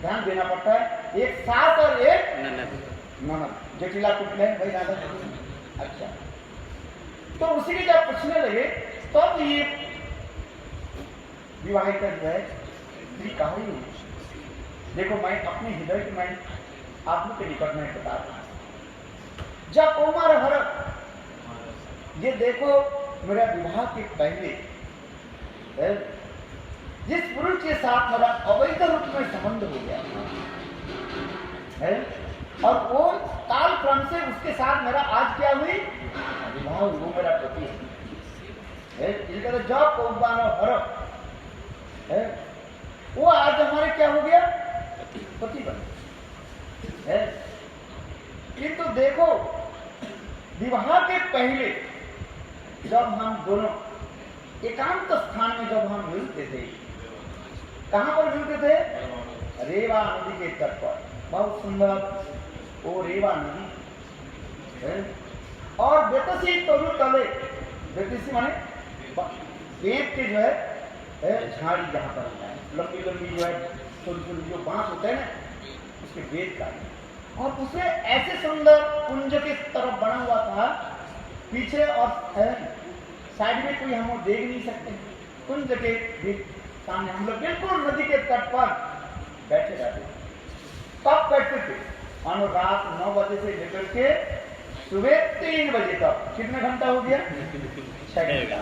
ध्यान देना पड़ता है, एक सास और एक ननद, जटिला कुटले भाई ननद। अच्छा तो उसी के जब पूछने लगे तब तो ये विवाहिता जो है स्त्री कहा ही हुई। देखो मैं अपने हृदय के मैं आप लोग के निकट में बता रहा हूं, जब कौमार हर ये देखो मेरा विवाह के पहले जिस पुरुष के साथ मेरा अवैध रूप में संबंध हो गया है, और वो काल क्रम से उसके साथ मेरा आज क्या हुई विवाह, वो मेरा पति है। इसका तो जॉब को है, वो आज हमारे क्या हो गया पति बन है। किंतु देखो विवाह के पहले जब हम दोनों एकांत स्थान में जब हम मिलते थे, कहां पर मिलते थे? रेवा नदी के तट पर, बहुत सुंदर वो रेवा नदी है। और बेतसी तरु तले, बेतसी माने पेट के जो है झाड़ी जहां पर होता है, लंबी लंबी जो है छोटी जो बांस होते हैं ना, उसके बेट का, और उसे ऐसे सुंदर कुंज की तरफ बना हुआ था पीछे, और साइड में कोई हम देख नहीं सकते, कुंज के भी सामने हम लोग बिल्कुल नदी के तट पर बैठे रहते। कब बैठते थे? मानो रात 9 बजे से लेकर के सुबह 3 बजे तक, कितने घंटा हो गया? 6 घंटा।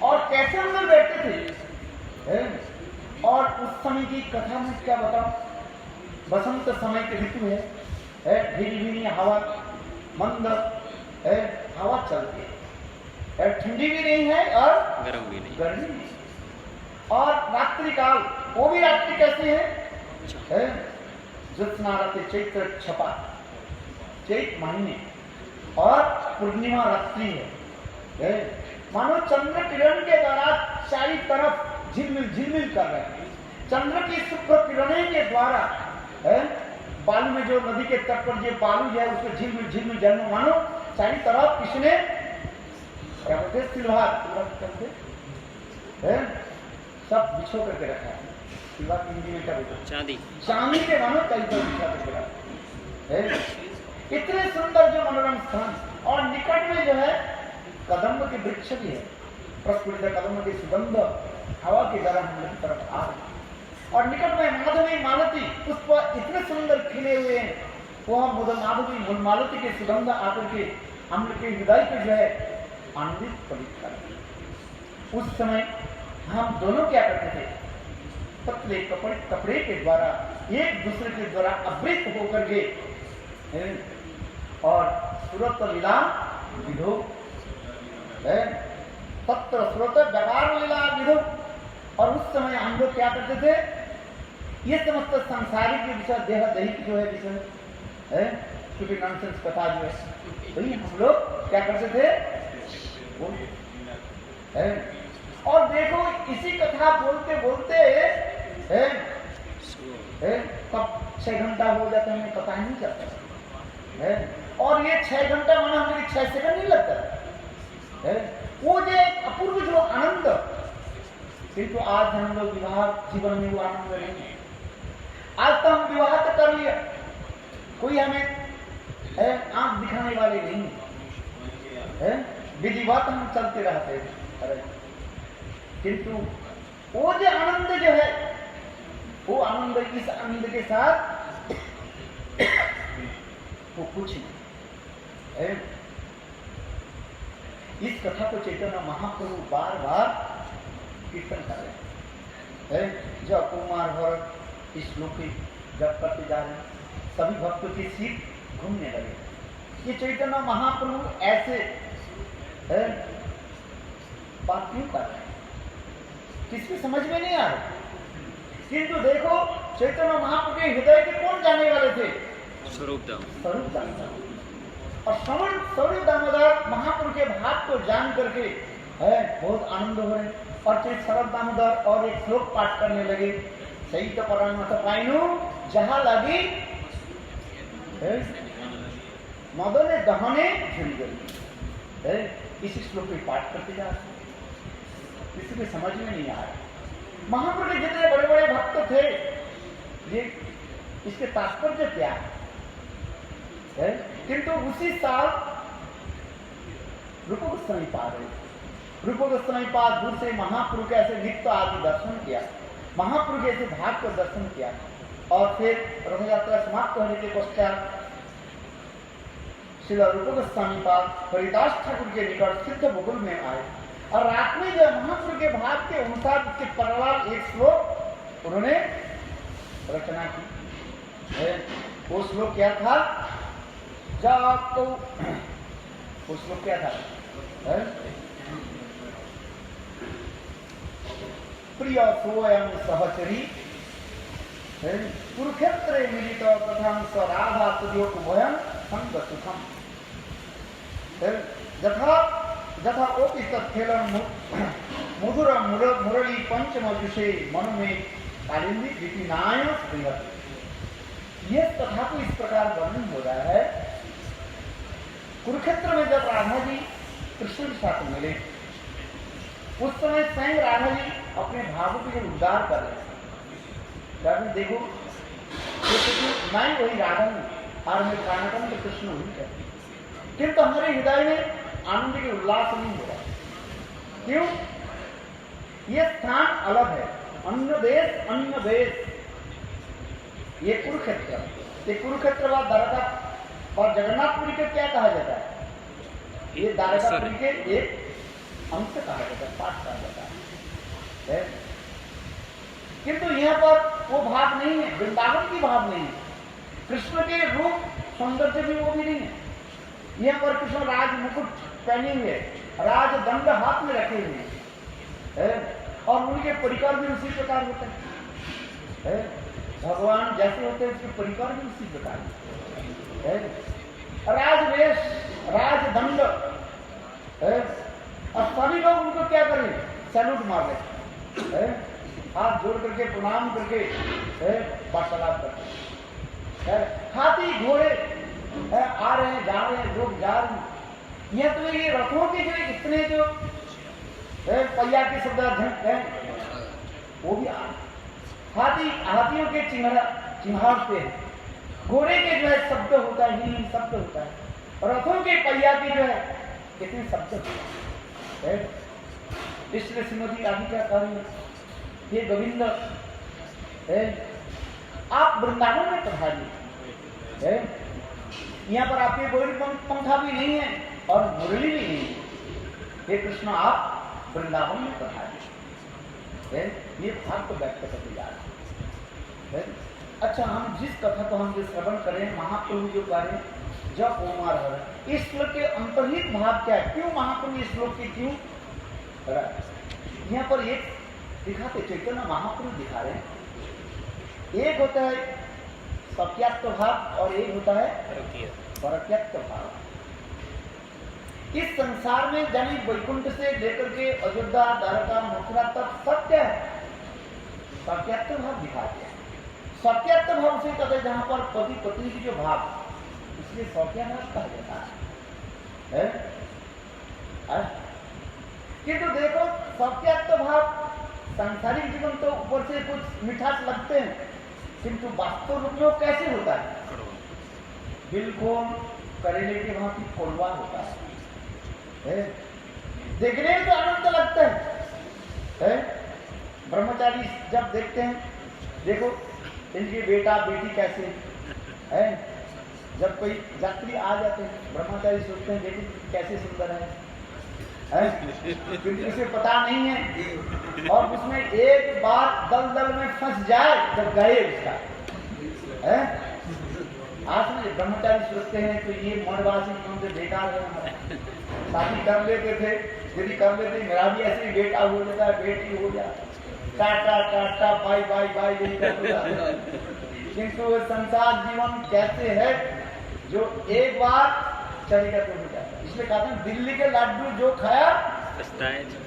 और कैसे हम लोग बैठते थे? और उस समय की कथा में क्या बताऊं? बसंत समय के ऋतु है, भीनी भीनी हवा, मंद है हवा चलती है, ठंडी भी नहीं है और गर्मी नहीं, और रात्रि काल, वो भी रात्रि कैसे है? ज्योत्स्ना रात्रि, चैत्र छपा, चैत महीने, और पूर्णिमा रात्रि है। मानो चंद्र किरण के द्वारा चारों तरफ झिलमिल झिलमिल कर रहे हैं। चंद्र की शुक्र किरणें के द्वारा बालू में, जो नदी के तट पर जो बालू जो है उसको झिलमिल झिलमिल जन्म, मानो चारों तरफ किसने क्या बोलते सिल्वर करते सब बिछो करके रखा है। सिल्वर की हिंदी में क्या बोलते? चांदी, चांदी के मानो कई तरह बिछा करके रखा है। इतने सुंदर जो मनोरम स्थान, और निकट में जो है कदम्ब के वृक्ष भी है, प्रस्फुटित कदम्ब की सुगंध हवा की द्वारा हम लोग की तरफ आ रही, और निकट में माधवी मालती पुष्प इतने सुंदर खिले हुए हैं, वह माधवी मालती की सुगंध आकर के हम लोग के हृदय को जो है आनंदित पवित्र करती। उस समय हम दोनों क्या करते थे? पतले कपड़े के द्वारा एक दूसरे के द्वारा आवृत होकर के, और सुरत लीला विधो तत्र स्रोत व्यापार लीला विधो। और उस समय हम लोग क्या करते थे? ये समस्त संसारिक विषय, देह दैहिक जो है विषय है, क्योंकि नॉनसेंस कथा जो है, वही हम लोग क्या करते थे? है। और देखो इसी कथा बोलते बोलते कब 6 घंटा हो जाता है, हमें पता ही नहीं चलता है। और ये 6 घंटा माना हमें 6 सेकंड नहीं लगता है। वो जो अपूर्व जो आनंद, किंतु आज हम लोग विवाह जीवन में वो आनंद नहीं है। आज तो हम विवाह तो कर लिया, कोई हमें आंख दिखाने वाले नहीं है, विधिवत हम चलते रहते हैं। किंतु वो जो आनंद जो है, वो आनंद, इस आनंद के साथ वो कुछ नहीं है। इस कथा को चैतन्य महाप्रभु बार बार कीर्तन कर रहे हैं। जब कुमार भरत इस श्लोक जब करते जा रहे हैं, सभी भक्तों की सीट घूमने लगे। ये चैतन्य महाप्रभु ऐसे बात क्यों कर रहे हैं? किसकी समझ में नहीं आ रहा। किंतु देखो चैतन्य महाप्रभु के हृदय के कौन जाने वाले थे? स्वरूप दामोदर। और स्वरूप दामोदर महाप्रभु के भाव को जान करके बहुत आनंद हो रहे, और फिर स्वरूप दामोदर और एक श्लोक पाठ करने लगे। सही तो परामर्श पाइनु जहां लगी मदने दहने झुल गई। इसी श्लोक को पाठ करते जा रहे, किसी को समझ में नहीं आ रहा। महाप्रभु के जितने बड़े बड़े भक्त थे, ये इसके तात्पर्य क्या है? किंतु उसी साल रूप गोस्वामी पा रहे, रूप गोस्वामी पा दूर से महाप्रभु के ऐसे नित्य आदि दर्शन किया, महाप्रभु के ऐसे भाग को दर्शन किया, और फिर रथ यात्रा समाप्त होने के पश्चात श्री रूप गोस्वामी पाद हरिदास ठाकुर के निकट सिद्ध भूगोल में आए और रात में जब महापुरुष के भाव के अनुसार उसके परवार एक श्लोक उन्होंने रचना की है। वो श्लोक क्या था? जातो वो श्लोक क्या था? प्रिय स्वयं सहचरी कुरुक्षेत्रे मिलित प्रथम स राधा तुर्यो उभयं संग सुखम यथा यथा ओपि तत्खेलन मधुर मुरली पंचम विषय मन में कालिंदी विपिनाय स्त्रियत। यह कथा को इस प्रकार वर्णन हो रहा है। कुरुक्षेत्र में जब राधा जी कृष्ण के साथ मिले उस समय स्वयं राधा जी अपने भावों के उद्धार कर रहे थे। देखो मैं वही राधा हूँ और मैं प्राणतम तो कृष्ण हुई है, किंतु हमारे हृदय में आनंद के उल्लास नहीं हो रहा। क्यों? ये स्थान अलग है। अन्न देश ये कुरुक्षेत्र, ये कुरुक्षेत्र व द्वारका और जगन्नाथपुरी को क्या कहा जाता है? ये द्वारकापुरी के एक अंश कहा जाता है, पाठ कहा जाता है। किंतु यहाँ पर वो भाव नहीं है, वृंदावन की भाव नहीं है। कृष्ण के रूप सौंदर्य भी वो भी नहीं है। यहाँ पर कृष्ण राज मुकुट पहने हुए, राज दंड हाथ में रखे हुए हैं और उनके परिकर भी उसी प्रकार होते हैं। भगवान जैसे होते हैं उसके परिकर भी उसी प्रकार है। राजवेश, राजदंड, और सभी लोग उनको क्या करें? सैल्यूट मार रहे, हाथ जोड़ करके प्रणाम करके वार्तालाप करते। हाथी घोड़े आ रहे हैं, जा रहे हैं, लोग जा रहे हैं। यह तो ये रथों के जो इतने जो पहिया के शब्द है वो भी हाथियों के चिन्हारते हैं। घोड़े के जो है शब्द होता है, हीन शब्द होता है। रथों के पहिया के जो है कितने शब्द होता है। इसलिए श्रीमती राधिका कह रही है, हे गोविंद आप वृंदावन में पधारिए। यहाँ पर आपके कोई पंखा भी नहीं है और मुरली भी नहीं है। हे कृष्ण आप वृंदावन में पधारिए। ये भाव को व्यक्त करते जा रहे हैं। अच्छा, हम जिस कथा को हम जो श्रवण करें, महाप्रभु जो करें जब ओमार है, इस श्लोक के अंतर्निहित भाव क्या है? क्यों महाप्रभु इस श्लोक के क्यों? यहाँ पर एक दिखाते, चैतन्य महाप्रभु दिखा रहे हैं। एक होता है सत्यात्व भाव और एक होता है परत्यात्व भाव। इस संसार में जानी वैकुंठ से लेकर के अयोध्या, द्वारका, मथुरा तक सत्य है, सत्यात्व भाव दिखाते हैं। सत्यात्व भाव से कहते हैं जहां पर पति पत्नी की जो भाव, इसलिए सत्याभाव कहा जाता है। किंतु देखो सत्यात्व भाव सांसारिक जीवन तो ऊपर से कुछ मिठास लगते हैं, किंतु वास्तव रूप में कैसे होता है? बिल्कुल करेले के भांति कड़वा होता है। देखने में तो आनंद लगता है। ब्रह्मचारी जब देखते हैं, देखो इनके बेटा बेटी कैसे है, जब कोई यात्री आ जाते हैं ब्रह्मचारी सोचते हैं बेटी कैसे सुंदर है, क्योंकि उसे पता नहीं है और उसमें एक बार दलदल में फंस जाए जब गए उसका है। आज में ब्रह्मचारी सोचते हैं तो ये मनवासी उनसे बेकार है, शादी कर लेते थे, यदि कर लेते मेरा भी ऐसे ही बेटा हो जाता है, बेटी हो जाता, टाटा टाटा बाय बाय बाय यही करते। किंतु संसार जीवन कैसे है जो एक बार चलेगा तो हो जाता है। इसलिए कहते हैं दिल्ली के लड्डू जो खाया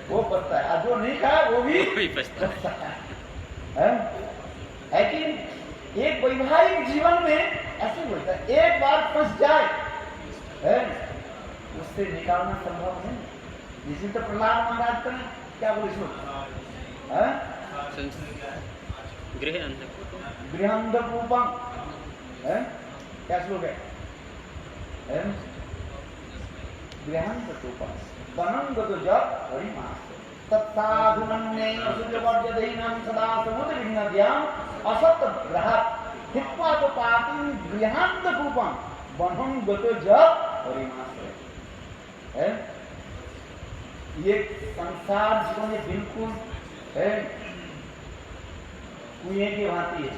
वो पछता है, और जो नहीं खाया वो भी पछता है कि एक वैवाहिक जीवन में ऐसे होता है, एक बार फंस जाए उससे निकालना संभव नहीं। इसी तो प्रहलाद महाराज का क्या बोले गृहंधकूपम क्या श्लोक है? गृहंधकूपम वनंगतो जप हरिमास तत्साधुनन्ने असुजवर्जदैनं सदा समुद्रविघ्नद्याम् असत्तग्रहात् हित्वा तो पातिं गृहंधकूपम वनंगतो जप परिमाश्रय है। ये संसार जीवन में बिल्कुल है कुएं की भांति है,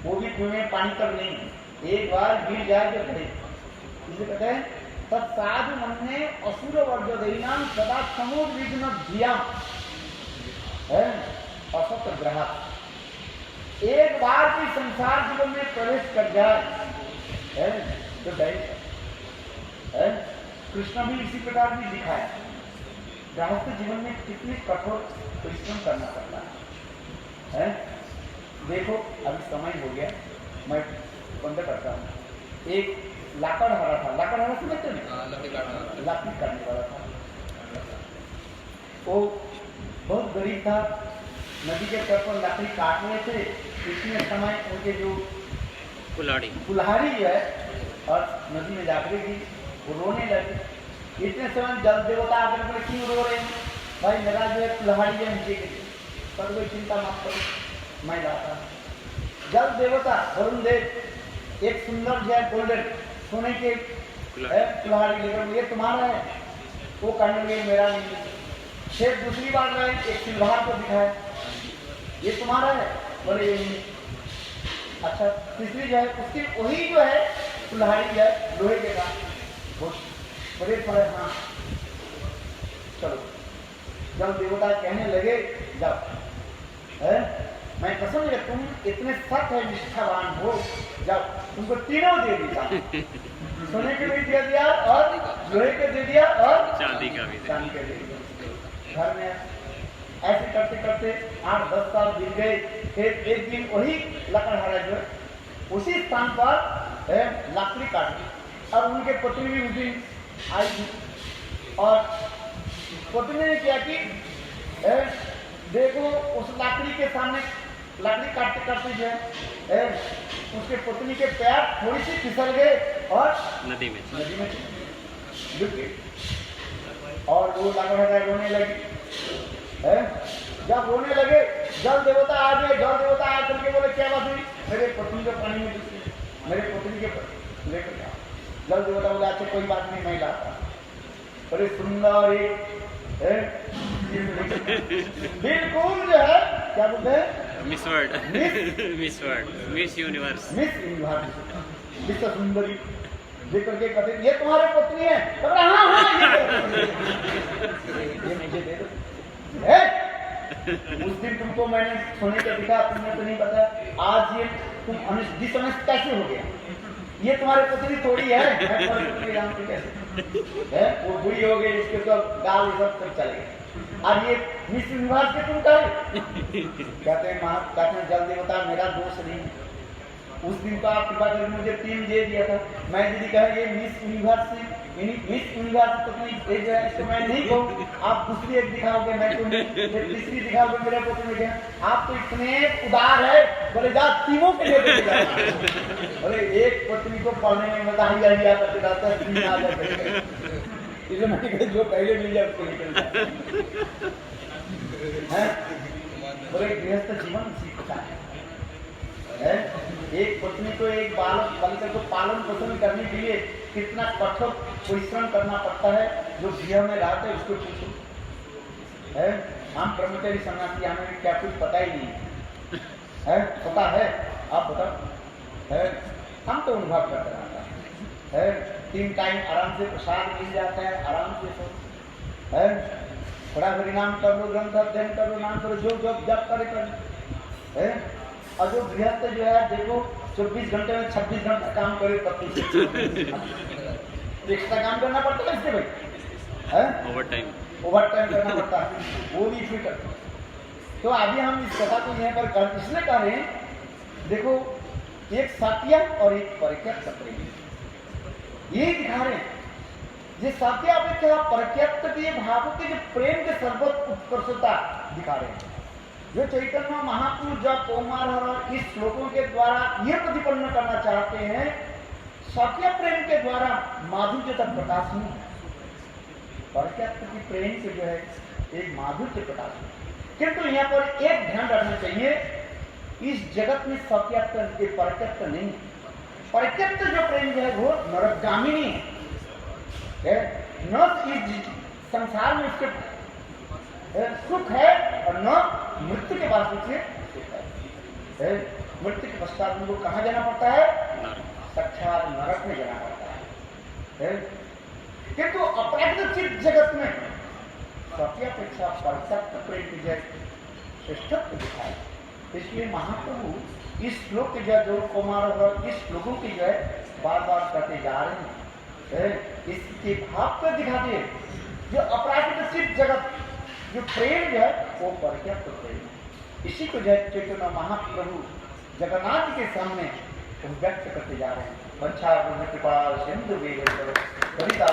वो भी कुएं में पानी तक नहीं, एक बार गिर जाए तो खड़े। इसे कहते हैं तत्साधु मन्ये असुर वर्जोदयिनां सदा समुद्विग्न धिया है असत ग्रह। एक बार भी संसार जीवन में प्रवेश कर जाए है तो है। कृष्ण भी इसी प्रकार भी दिखाया। गृहस्थ जीवन में कितनी कठोर परिश्रम करना पड़ता है। देखो अभी समय हो गया, मैं बंद करता हूँ। एक लाकड़हारा था, लाकड़हारा समझते हैं, लकड़ी काटने वाला था। वो बहुत गरीब था, नदी के तट पर लकड़ी काट रहे थे। इतने समय उनके जो कुल्हाड़ी जो है और नदी में जाकर की वो रोने लगे। इतने समय जल देवता आकर बोले क्यों रो रहे हैं भाई, मेरा जो है कुल्हाड़ी है नीचे के, पर कोई चिंता मत करो, मैं लाता। जल देवता वरुण देव एक सुंदर जो है गोल्डन सोने के कुल्हाड़ी लेकर, ये तुम्हारा है। वो कहने लगे मेरा नहीं। फिर दूसरी बार मैं एक सिल्वर को दिखाया, ये तुम्हारा है, बोले ये नहीं। अच्छा तीसरी जो है उसकी वही जो है कुल्हाड़ी है लोहे के का, बड़े पड़े हाँ चलो। जब देवता कहने लगे जब है मैं कसम है तुम इतने सख्त है निष्ठावान हो, जब तुमको तीनों दे दिया, सोने के भी दे दिया और लोहे के दे दिया और चांदी का दे दिया। घर में ऐसे करते करते 8-10 साल बीत गए। फिर एक दिन वही लकड़हारा जो है उसी स्थान पर लकड़ी काटी और उनके पत्नी भी उस दिन आई थी। और पत्नी ने क्या कि देखो उस लकड़ी के सामने लकड़ी काटते काटते जो है उसके पत्नी के पैर थोड़ी सी फिसल गए और नदी में डूब गए। और वो लकड़हारा रोने लगी है। जब रोने लगे जल देवता आ गए, जल देवता आ करके बोले क्या बात हुई, मेरे पत्नी को पानी में डूबी, मेरे पत्नी के लेकर जाओ। जल देवता बोला अच्छा कोई बात नहीं मैं लाता। बड़े सुंदर बिल्कुल जो है क्या बोलते हैं मिस वर्ल्ड मिस यूनिवर्स विश्व सुंदरी लेकर के कहते ये तुम्हारे पत्नी है। हाँ ये मुझे दे दो। उस दिन तुमको मैंने सोने का दिखा, तुमने तो नहीं बताया। आज ये तुम डिसऑनेस्ट कैसे हो गया, ये तुम्हारे पत्नी थोड़ी है, कैसे वो बुरी हो गई, इसके तो गाल सब चले गए। और ये मिस यूनिवर्स के तुम करे कहते हैं जल देवता मेरा दोष नहीं है। उस दिन तो आप कृपा करके मुझे 3 दे दिया था। मैं यदि कहे ये मिस यूनिवर्स तो नहीं जो है इसको मैं नहीं कहूँ, आप दूसरी एक दिखाओगे मैं तो नहीं, फिर तीसरी दिखाओगे मेरे पत्नी में। आप तो इतने उदार है, बोले जा तीनों के लिए बोले एक पत्नी को पढ़ने में बधाई करते रहता है, 3 आ जाए इसलिए जो पहले मिल जाए उसको निकल जाए। बोले गृहस्थ जीवन सीखता है। एक पत्नी को एक बालिका को पालन पोषण करने के लिए कितना कठोर परिश्रम करना पड़ता है, जो गृह में रहते हैं उसको पूछो है। हम ब्रह्मचारी सन्यासी हमें क्या कुछ पता ही नहीं है, पता है आप बताओ है। हम तो अनुभव करते रहता है। 3 टाइम आराम से प्रसाद मिल जाता है, आराम से सब है। थोड़ा हरिनाम कर लो, ग्रंथ अध्ययन कर लो, नाम करो, जो जब करे कर है। और जो गृहस्थ जो है देखो 24 घंटे में 26 घंटा काम करे, 25 एक्स्ट्रा काम करना पड़ता है इसके भाई है, ओवर टाइम करना पड़ता है, वो भी फिट। तो अभी हम इस कथा को यहाँ पर इसलिए कह रहे हैं, देखो एक सत्य और एक परित्यक्त प्रेम ये दिखा रहे हैं। ये सत्य अपेक्षा परित्यक्त के भावों के जो प्रेम के सर्वोच्च उत्कर्षता दिखा रहे हैं। जो चैतन्य महापुरुष जब कौमार इस श्लोकों के द्वारा ये प्रतिपन्न करना चाहते हैं, सत्य प्रेम के द्वारा माधुर्य तक प्रकाश नहीं है, परित्यक्त की प्रेम से जो है एक माधुर्य प्रकाश है। किंतु यहाँ पर एक ध्यान रखना चाहिए, इस जगत में सत्यात्म परित्यक्त नहीं है। परित्यक्त जो प्रेम जो है वो नरकगामिनी है, न इस संसार में उसके सुख है और न मृत्यु के बाद उससे सुख है। मृत्यु के पश्चात उनको कहाँ जाना पड़ता है? साक्षात नरक में जाना पड़ता है। किंतु अपराधिक जगत में सत्यापेक्षा परसत्य प्रेम की जय श्रेष्ठत्व दिखाए। इसलिए महाप्रभु इस श्लोक की जय जो कुमार और इस श्लोकों की जय बार बार करते जा रहे हैं। इसके भाव को दिखा दिए जो अपराधिक जगत जो प्रेम है वो पर्याप्त प्रेम है। इसी को जय चैतन्य महाप्रभु जगन्नाथ के सामने व्यक्त करते जा रहे हैं। वंशा कृपा सिंधु कविता